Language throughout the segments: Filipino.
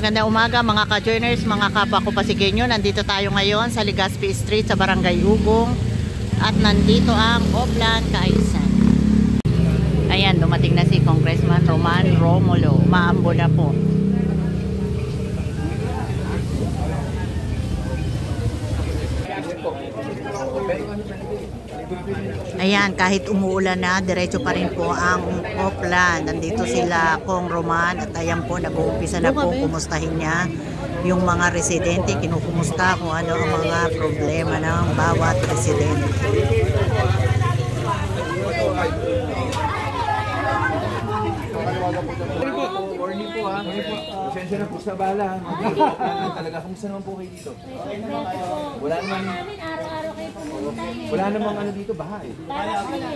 magandang umaga mga ka-joiners, mga kapwa ko Pasigueño. Nandito tayo ngayon sa Legazpi Street sa Barangay Ugong. At nandito ang Oplan Kaayusan. Ayan, dumating na si Congressman Roman Romulo. Umaambo na po. Ayan, kahit umuulan na, diretso pa rin po ang Oplan. Nandito sila Kong Roman at ayan po, nag-uumpisa na po kumustahin niya yung mga residente. Kinukumusta kung ano ang mga problema ng bawat residente. Morning po ha. Pasensya na po sa bala. Talaga, kamusta naman po kayo dito? Wala naman. Araw-araw kayo pumunta eh. Wala namang ano dito, bahay.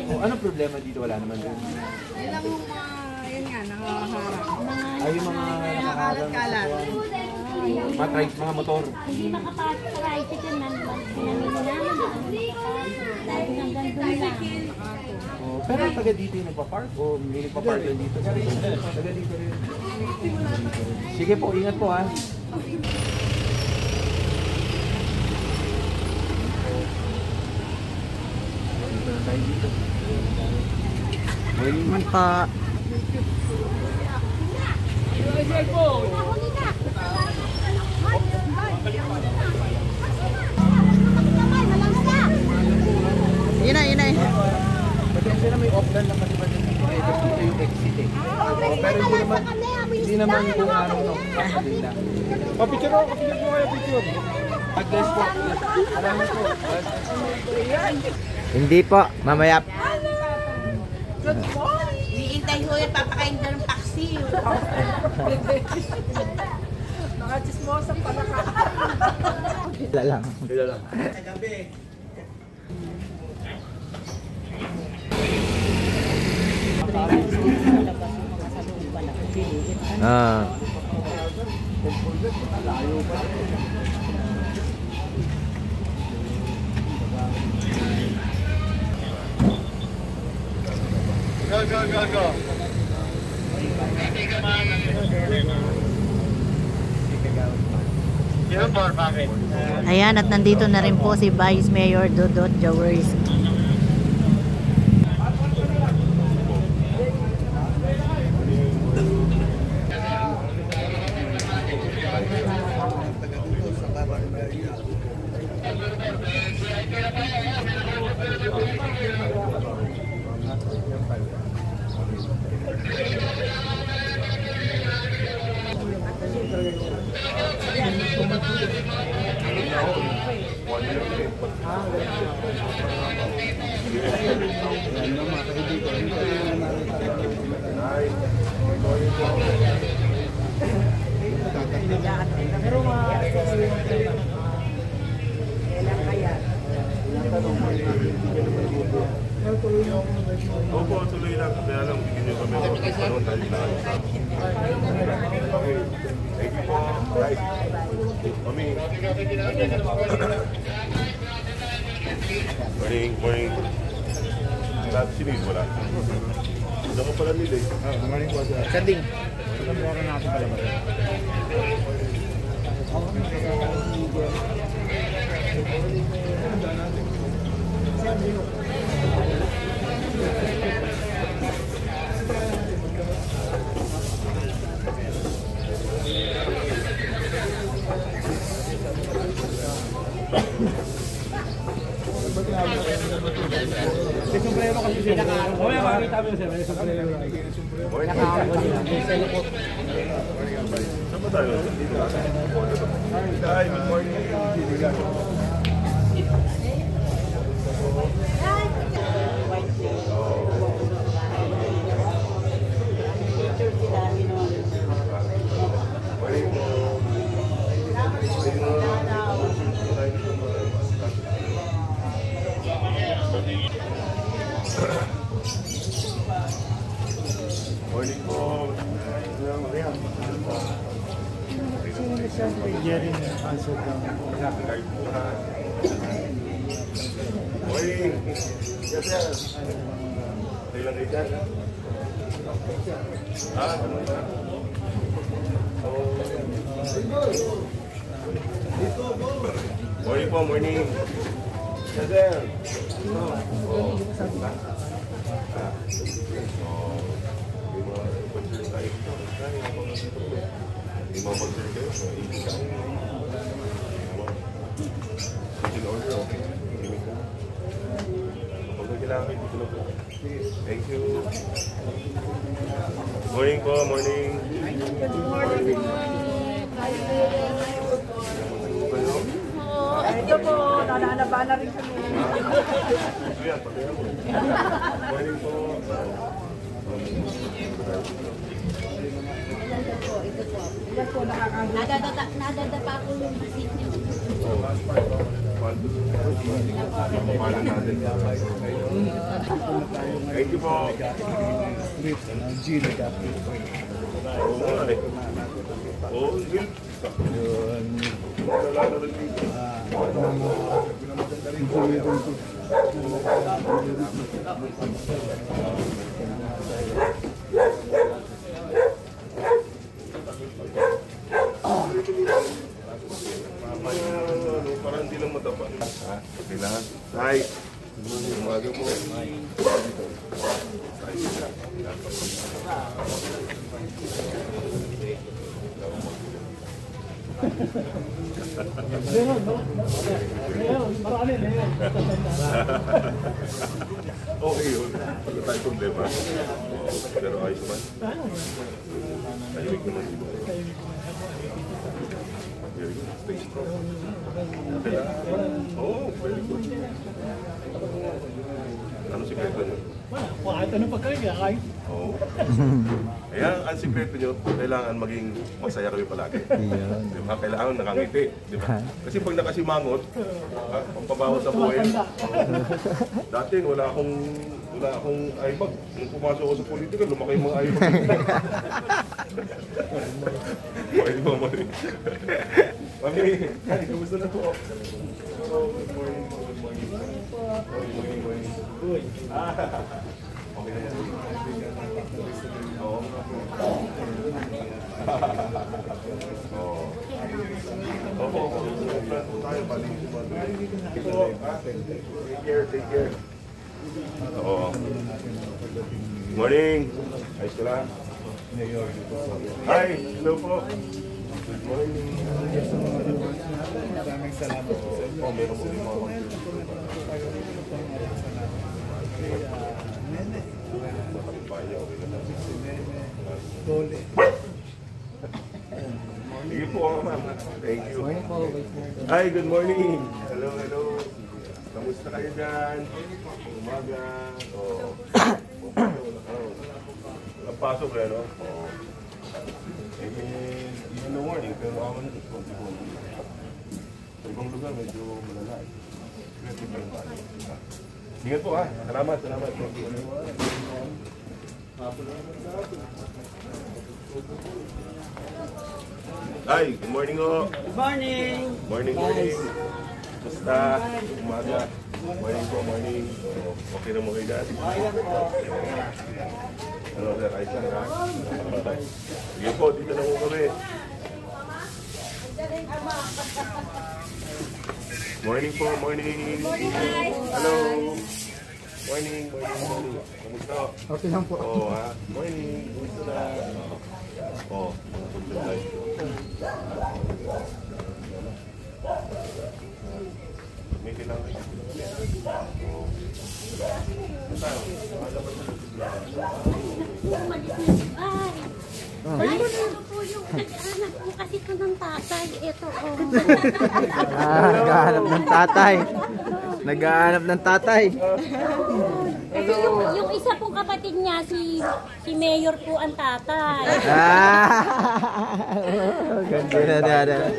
Anong problema dito? Wala naman din. Yun lang yung yun nga, nakaharap. Ay, yung mga nakaharap. Kalat. Mga motor. Hindi makapag-tricycle man. Pinamili namin. Dahil hanggang doon lang. Pero taga dito yung nagpa-park o may nagpa-park lang dito? Taga dito rin. Sige po, ingat po ha. Dito na tayo dito. Man pa. Yun na. Pasensya na, may Oplan lang kasi dito yung exit eh. Pero hindi naman yung araw no. Pa-picture mo kayo picture. Agnes po. Salamat po. Hindi po, mamaya. Iintay ho yan, papakain na ng taxi. Mga chismosa pala ka. Sila lang. Go. Ayan, at nandito na rin po si Vice Mayor Dodot Jaworski. Opo, tuloy lang. Kaya lang, bigyan nyo kami ng pagkaroon dahil na. Thank you po. Guys. Mami. Morning. Lahat sinid mo lang. Hindi ko pala nila eh. Morning po. Sanding. Sombrero kasi sila ka. Oy, makita mo sila, may sombrero. Nakaabo nila. Saan ba tayo? Hi, good morning. Morning po. Jerry na answer lang. Morning. Yes, sir. Tayo lang kayo dyan. Ha? Morning po, morning. Sir. Thank you. Morning po, morning. Ito po, nananaba na rin kami. Morning po. Nadadapa ko yung masit niyo. Thank you po. Oh, yun. Wala na rin dito. Parang hindi lang matapa. Kailangan. Hi. Umaga po. Okay yun. Wala tayong problema. Pero ayos man. Tahimik naman dito. Very good. Stay strong. Oh, very good. Ano sikreto nyo? Kahit anong pagkain, kakain. Oo. Kaya ang sikreto nyo, kailangan maging masaya kami palagi. Di ba? Kailangan nakangiti. Di ba? Kasi pag nakasimangot, pampabaho sa buhay. Dati wala akong iBag. Nung pumasok ako sa politika, lumaki yung mga iBag. Pwede ba mali? Mami, kamusta na po? Good morning. Good morning. Good morning. Good. Okay na yan. Oo. Oo. Tayo paling take care. Oo. Morning. Ayos ka lang? Hi. Hello po. Good morning. Maraming salamat po sa inyo. Meron po yung mga Nene. Dole. Sige po, ma'am. Thank you. Hi, good morning. Hello, hello. Kamusta kayo dyan? Umaga. Oh. Napasok eh, no? Oo. In the morning, pero ako na ito. Sa ibang lugar, medyo malala eh. Ingat po ha. Salamat, salamat. Thank you. Hi, good morning o. Good morning. Morning, morning. Basta, umaga. Morning po, morning. Okay na mo kayo dyan? Ano, sir? Ayos lang ha? Sige po, dito na po kami. Morning po, morning. Hello. Morning, morning, morning. Kamusta? Okay lang po. Oo ha? Morning. Kamusta na? Oo. May kailangan kayo. Ay, ano po yung nag-anak po kasi ito ng tatay. Ito, oh. Naghahanap ng tatay. Naghahanap ng tatay. Kasi yung isa pong kapatid niya, si Mayor po ang tatay. Ganda na dada.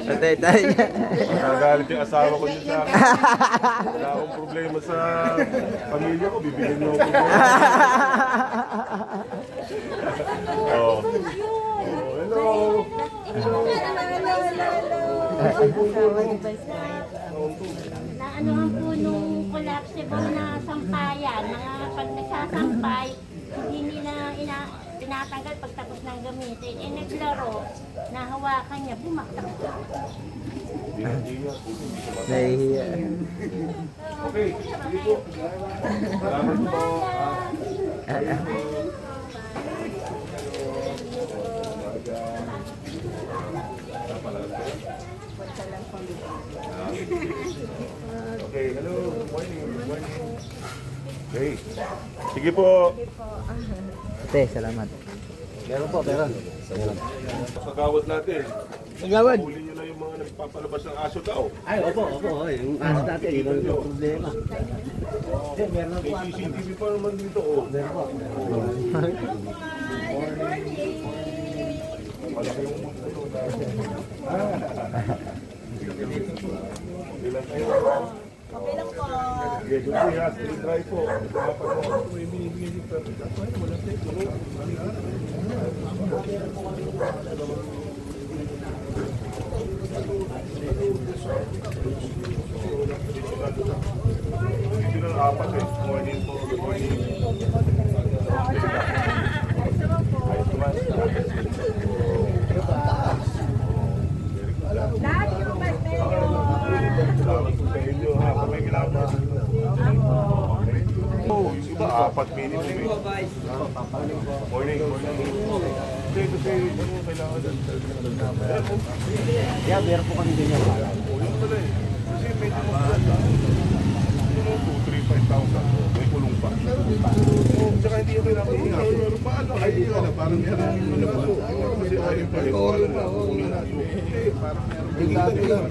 Tatay-tay niya. Nagagalit yung asawa ko dyan sa akin. Wala akong problema sa pamilya ko. Bibigyan niyo ako problema. Oh. Hello. Naanohan po nung collapsible na sampayan, mga pag nagsasampay, hindi nila tinatanggal pagtapos ng gamitin. Eh, naglaro, nahawakan niya, bumaktak. Nahihiya. Okay, sige po. Salamat po. Okay, hello. Good morning. Good morning. Okay. Sige po. Ate, salamat. Meron po, meron. Kagawad natin. Nagawad. Huli nyo na yung mga nagpapalabas ng aso daw. Ay, opo. Yung aso natin, yun ang problema. Meron na po. May CCTV pa naman dito. Oh. Meron po. Malaki yung mundo doon. Ilan kayo? Okay lang po. Yes, okay. Try po. May binibigyan yung perfect. Ako ay walang take. Dito na apat eh. Morning po. Good morning. Ayos naman. Salamat po sa inyo ha. Kung may kailangan. Oh, yung iba, 4 minutes eh. Morning. Ito kailangan. Yeah, meron po kami ganyan. Yung pala eh. Kasi medyo maganda. 2-3-5,000. May kulong pa. Tsaka hindi yung kailangan iingat. Paano? Ay, hindi ka na. Parang meron ano pa. Kasi ayaw pa rin. Parang meron na. Parang meron.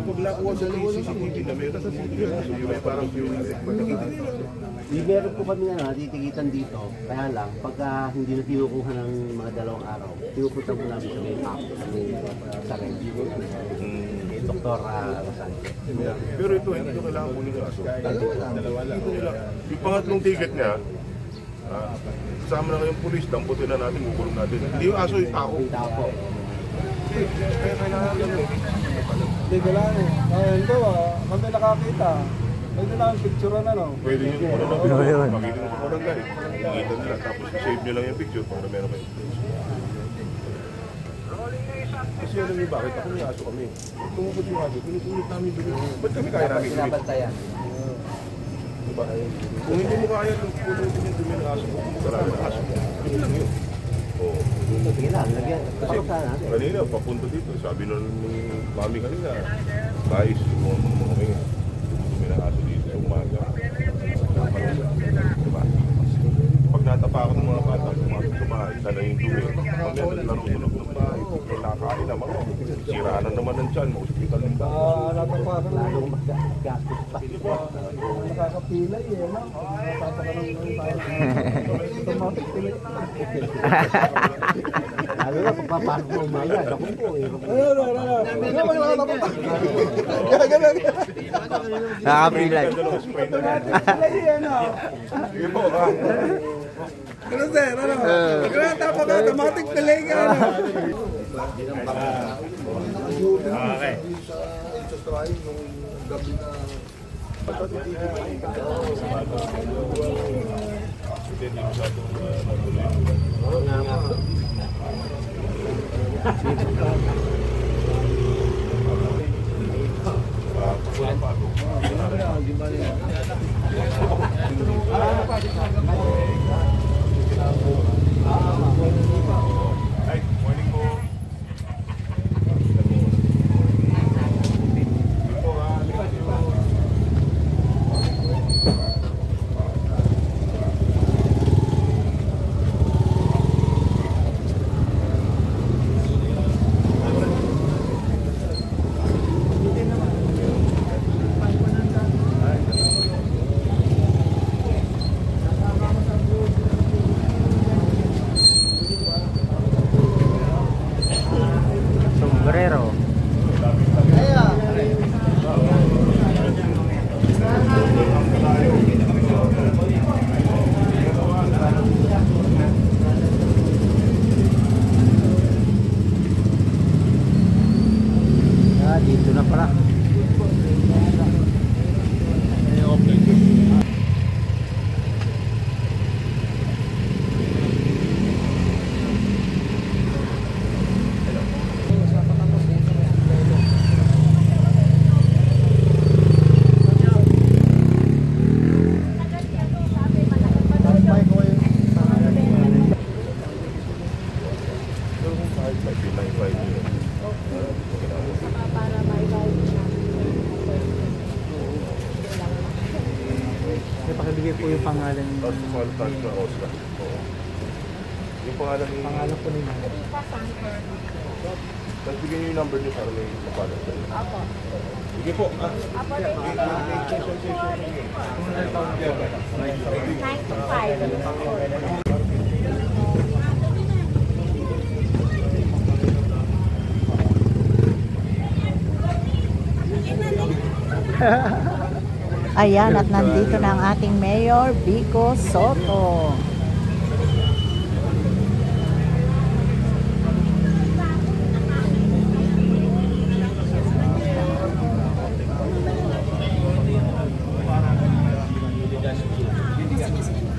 Pag nakuha sa CCTV na meron sa CCTV, may parang viewing Di meron po kami natitikitan dito. Kaya lang, pagka hindi na kinukuha ng mga 2 araw, pinupunta po namin sa may map sa Rendio. Dr. Rosario. Pero ito, hindi ko kailangan kunin yung aso. Dalawa lang. Yung pangatlong ticket niya, kasama na kayong pulis, damputin na natin, kukulong natin. Hindi yung aso, yung tao. Yung tao po. Kaya kailangan lang eh. Hindi ko lang eh. Ngayon ko, kami nakakita. Pwede lang ang picture na no. Pwede nyo yung ano Ano yun? makita nyo sa barangay. Nakita nila, tapos save nyo lang yung picture para meron kayo. Kasi alam niyo bakit? Ako may aso kami. Tumukot yung aso, pinupunit namin doon. Ba't kami kaya namin gawin? Pinabantayan. Diba? Kung hindi mo kaya, punutin yung dumi ng aso mo. Marami ng aso mo. Yun lang yun. Oo. Sige lang, lagyan. Kasi kanina, papunta dito. Sabi nun ni mami kanina, guys, mga may dumi ng aso dito sa umaga. Diba? Pag natapakan ng mga bata, pumasok sa bahay, sana yung dumi. Pag meron narusunog ng bahay, nakain naman. Siraan na naman ng tiyan, ma-hospital ng bahay. Natapakan na. Lalong gastos pa. Nakakapilay eh, no? Natapakan ng tayo. Automatic pilay. Lalo na kung paano mo umaga. Ako po eh. Ano ba yung nakatapakan? Nakakapilay. Pilay eh, no? Sige po, ha? Ano sir, ano? Pag natapakan, automatic pilay ka, ano? Okay. Sa try nung gabi na Ay, morning po. nakalagay po yung pangalan niyo. Tapos small tag na Oscar. Oo. Yung pangalan ni... Pangalan po nila. Tapos bigyan niyo yung number niyo para may mapalat sa'yo. Apo. Sige po. Apo, thank you. 9 to 5. Ayan, at nandito na ang ating Mayor Vico Soto.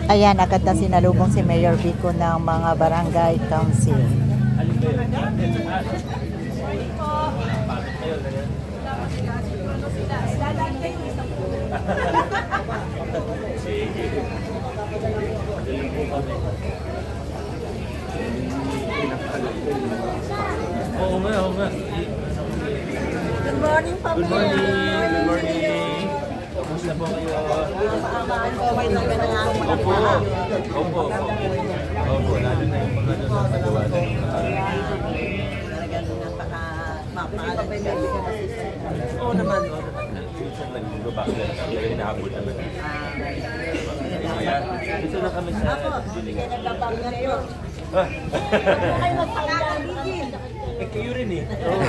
Ayan, agad na sinalubong si Mayor Vico ng mga barangay council. Oo nga. Good morning, pamilya. Good morning. Kamusta po kayo? Opo. Lalo na yung mga nagawa na yung Oo naman. Minsan nag-go-back na lang. Pero hinahabol naman. Ayan. Dito na kami sa Diligan. Ay, magpapagigil. Kayo rin eh. Oo.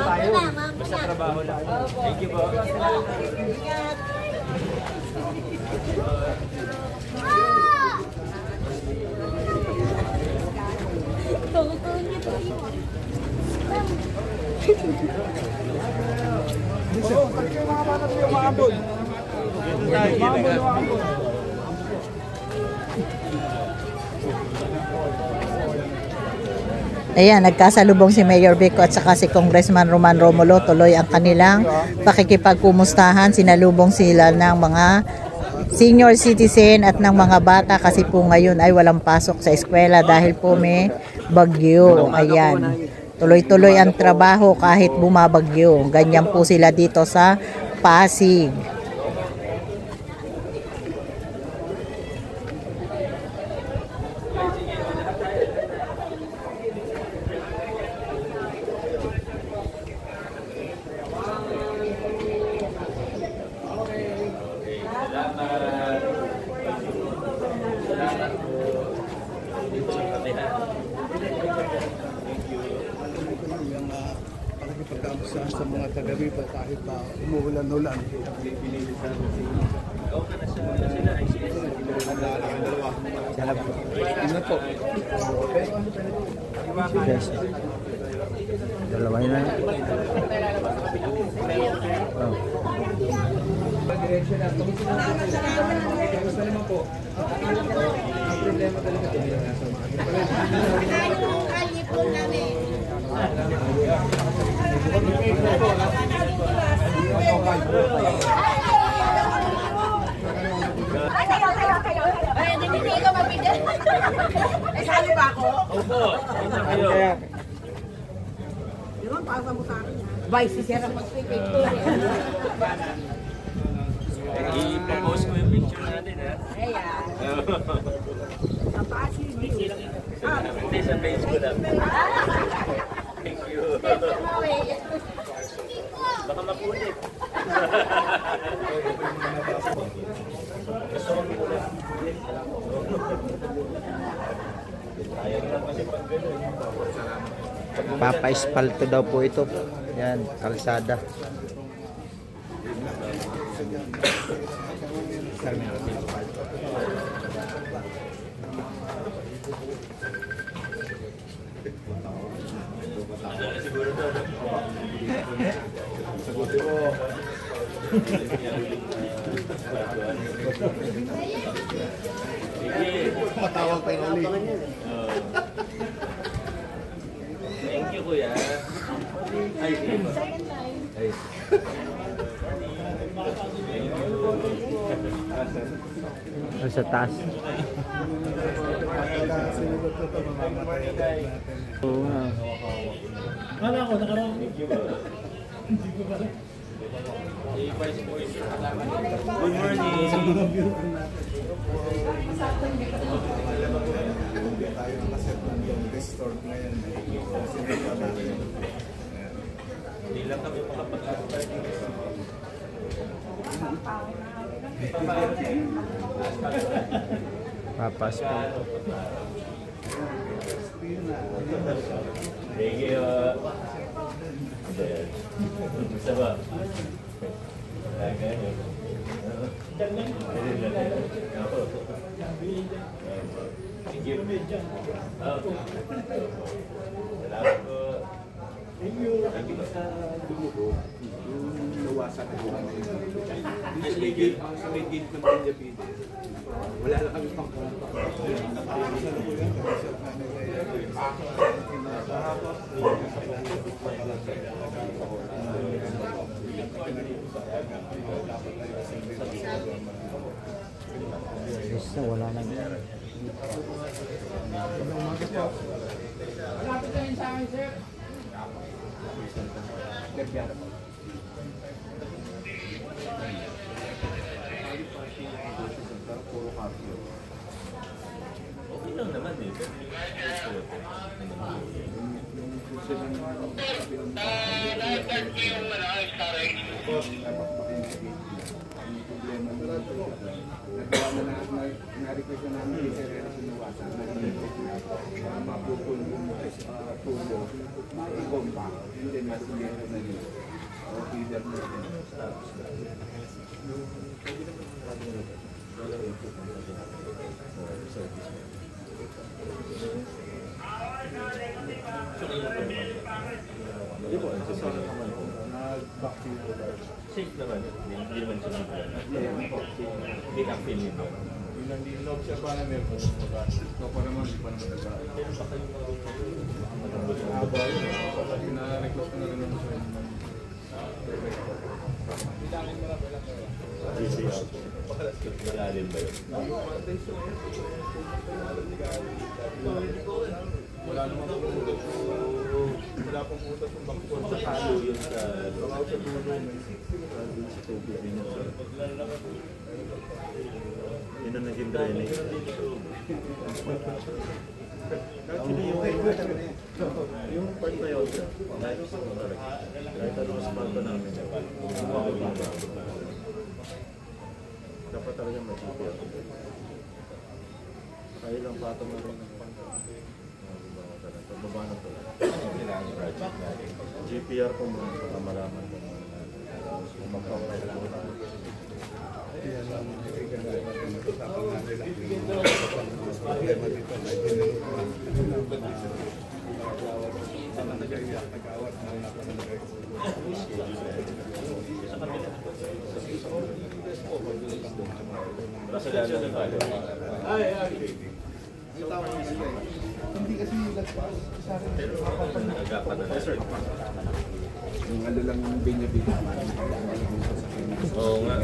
Kayo. Basta trabaho lang. Thank you po. Ayan, nagkasalubong si Mayor Vico at saka si Congressman Roman Romulo. Tuloy ang kanilang pakikipagkumustahan. Sinalubong sila ng mga senior citizen at ng mga bata kasi po ngayon ay walang pasok sa eskwela dahil po may bagyo. Ayan, tuloy-tuloy ang trabaho kahit bumabagyo. Ganyan po sila dito sa Pasig. Sa mga taga-riba kahit umuulan-ulan. Ano po? Dalawa na. Oh. Pag-diretso na. Kamusta naman po? Ang problema talaga ito. Ay, hindi ka mabigyan. Ay, sali ba ako? Opo. Kayo. Yun, pasa mo sa akin. Vice, si Sarah mag-speak. I-propose ko yung picture natin, ha? Ayan. Hindi, sa page ko lang. Thank you. Baka mapulit. Gusto ko muna. Papa-espalto daw po ito. Yan, kalsada. Matawag pa yung ulit. Thank you, kuya. Ay, ay. Sa taas. Oo nga. Kala ko, nakaraan. Good morning. Hindi lang kami makapag-apply. Papas po. Thank you. Gusto ba? Thank you. Salamat po. Thank you. Sa dugo ko, yung nawasak ko sa may gate ng diabetes. Wala lang kami pang Wala na. Okay lang naman eh. Na-request na namin yung sarili sinuwasan na mapupul yung tubo, i-compa, and then masulit na yun. O feeder na yun. Hindi po, sasabi naman po. Safe naman. Hindi naman siya hindi ka feel nito. Hindi na-observe pa namin kung ito pa naman, hindi pa naman nagkaan. Meron pa kayong Na-request ko na rin naman sa malalim ba yun? wala naman po. Wala pong utos ng bangko Sa halo yun sa dulo. sa tubig din yun. Yun ang naging drainage. Actually, yung part na yun, kahit ano mas part pa namin, dapat talaga may GPR. Kaya lang pato na rin ng pagbaba na to. GPR po muna para malaman ko kung magkakaroon na. Hindi kasi lagpas. Pero agapan na sir. Yung ano lang yung binya-binya. Oo nga.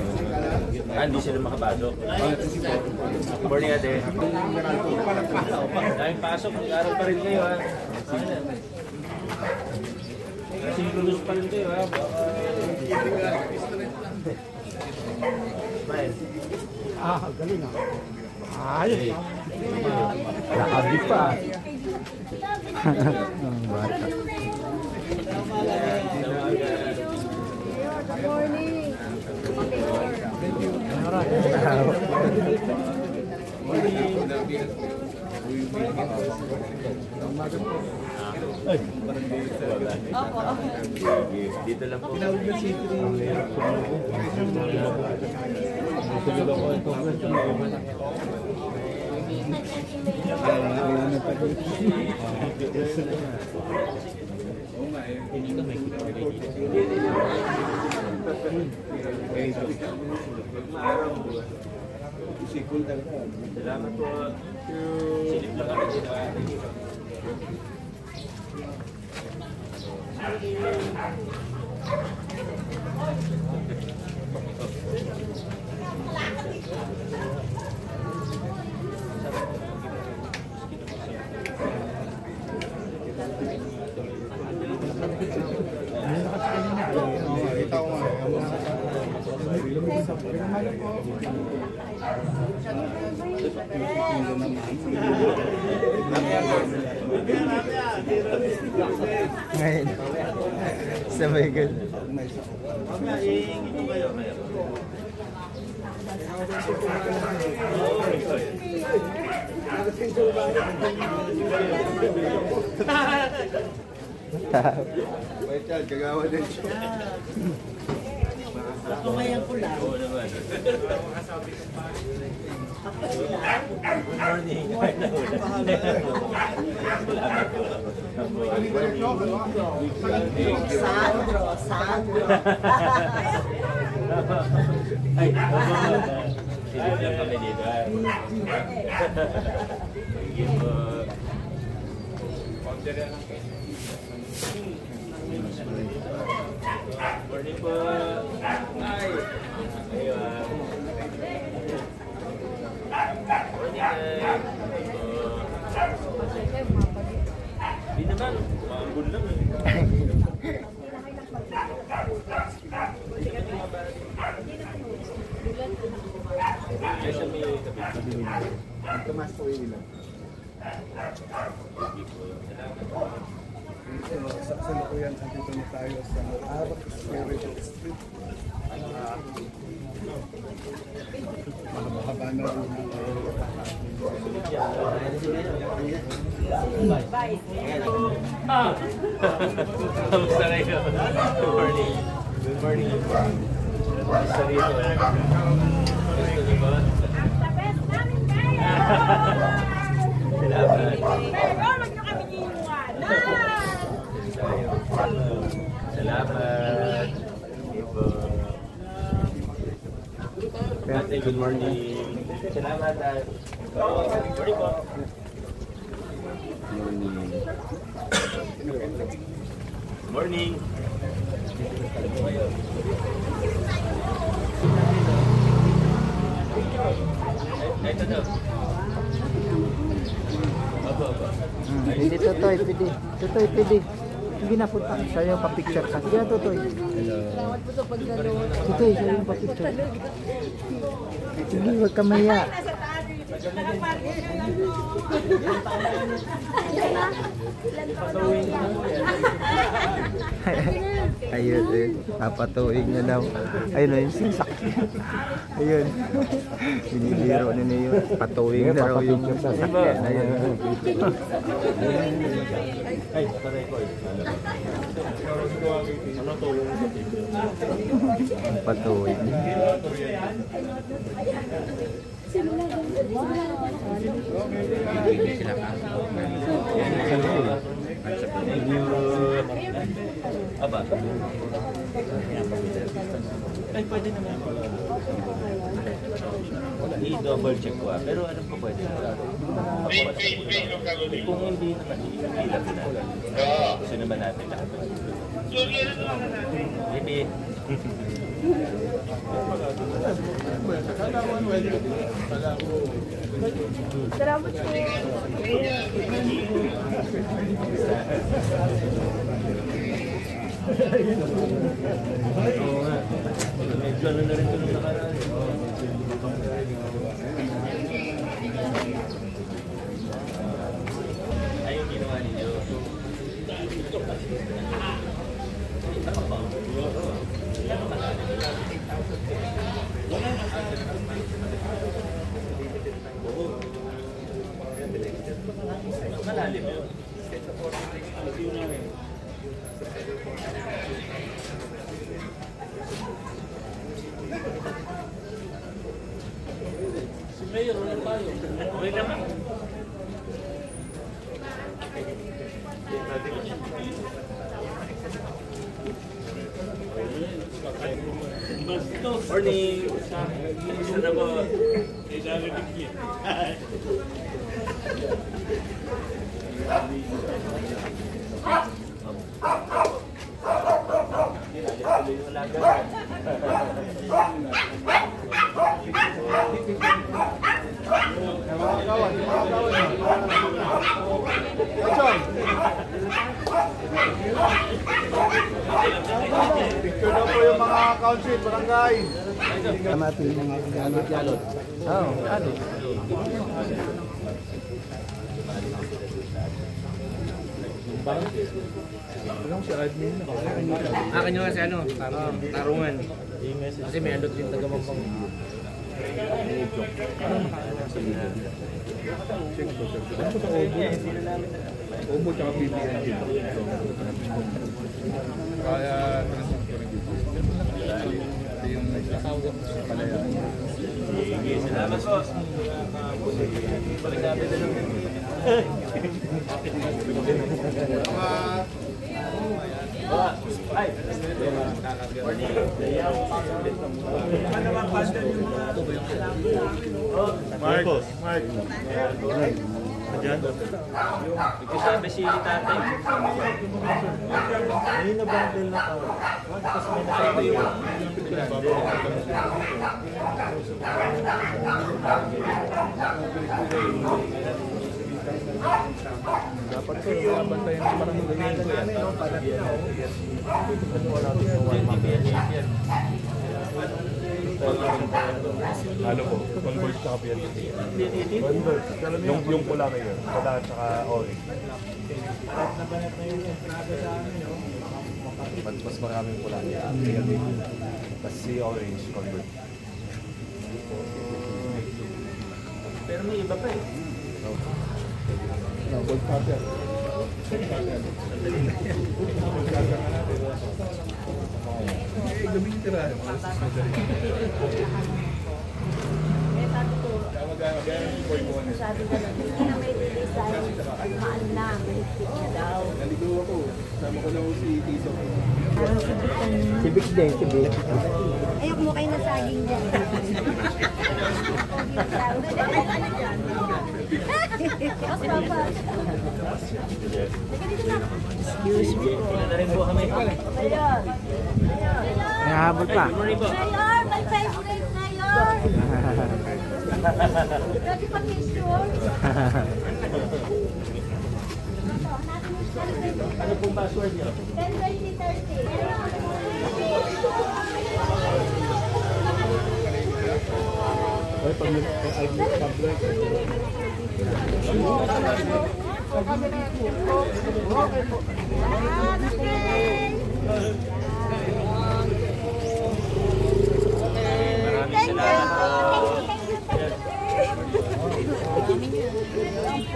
Hindi sila makapasok. Good morning ate. Daming pasok, mag-aaral pa rin kayo ha. Synchronous pa rin kayo ha. Galing ah. Ay, nakabit pa. Ang bata. Dito lang po. Salamat po. Silip lang kami dito. Ito ko nga. Ngayon. Sabay gan. Wait yan, gagawa din siya. Kumayan ko lang. Sandro. Ay, sino lang kami dito. Morning po. Ay. Ayun. Morning, guys. Hindi naman. Maambun lang eh. Kasi may kapit. Tumas po yung ilan. Sa Lukuyan, andito na tayo sa Arab Street. Mahaba na rin. Kamusta kayo? Good morning. Good morning. Kamusta rito? Gusto niyo ba? Salamat. Salamat. Ate, good morning. Salamat. Morning po. Morning. Ito daw. Hindi Totoy, pwede. Totoy, pwede. Sige na, punta. Siya yung pa-picture ka. Sige na, Totoy. Totoy, siya yung pa-picture. Sige, huwag ka maya. Ayun, ayun. Papatuwing niya daw. Ayun, ayun, sisak. Ayun. Binibiro na niya yun. Patuwing na raw yung sasakyan. Ayun. Ay, naka-record. Ano tulong sa picture? Patuwing. Aba. Ay, pwede naman. I-double check ko pero alam ko pwede. Kung hindi naman, i-ilan na. Gusto naman natin lahat. Maybe. Salamat po. Oo nga. Medyo ano na rin ito nung nakaraan. Ay, yung ginawa ninyo. Malalim yun. Si Mayor, wala tayo. Okay naman. Morning! Isa na po. Picture na po yung mga mga council, barangay. Akin nyo nga si ano, tarungan. Kasi may alot din taga-mapang. Obo tsaka PBN. Kaya yung nasawag sa Palayaan. Salamat po. Balik natin na lang. Mark. Diyan. Nagsasabi si tatay. Ayun na bundle na tao. Tapos may nakatayo. Dapat ko bantayan ng barangay ko yan. Ano po? Convert sa PLDT. Convert. Yung pula kayo. Pula at saka orange. Mas maraming pula. Tapos si orange convert. Pero may iba pa eh. Gold cutter. Gamitin ka na. Sabi ka lang, hindi na may release dahil mahal na, mahigpit na daw. Naligaw ako. Sama ko lang si Tiso. Civic din, civic. Ayok mo kayo na saging dyan. Excuse me. Na rin po kami. Mayor! Nahabol pa. Mayor! My favorite mayor! Ready pa picture? Ano pong password niyo? 10:30.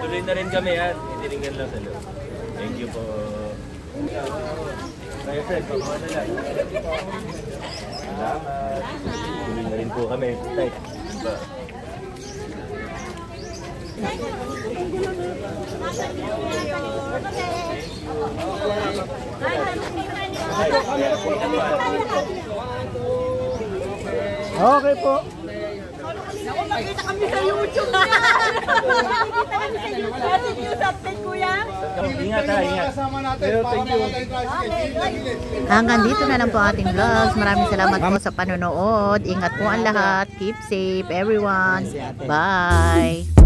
Tuloy na rin kami at itiringan lang sa loob. Thank you po. Kaya Fred, pagkawa na lang. Salamat. Tuloy na rin po kami. Tay. Okay po. Naku, makita kami sa YouTube niya! Makita kami sa YouTube! Kasi news update, kuya! Ingat ha, ingat. Hanggang dito na lang po ating vlogs. Maraming salamat po sa panonood. Ingat po ang lahat. Keep safe everyone. Bye!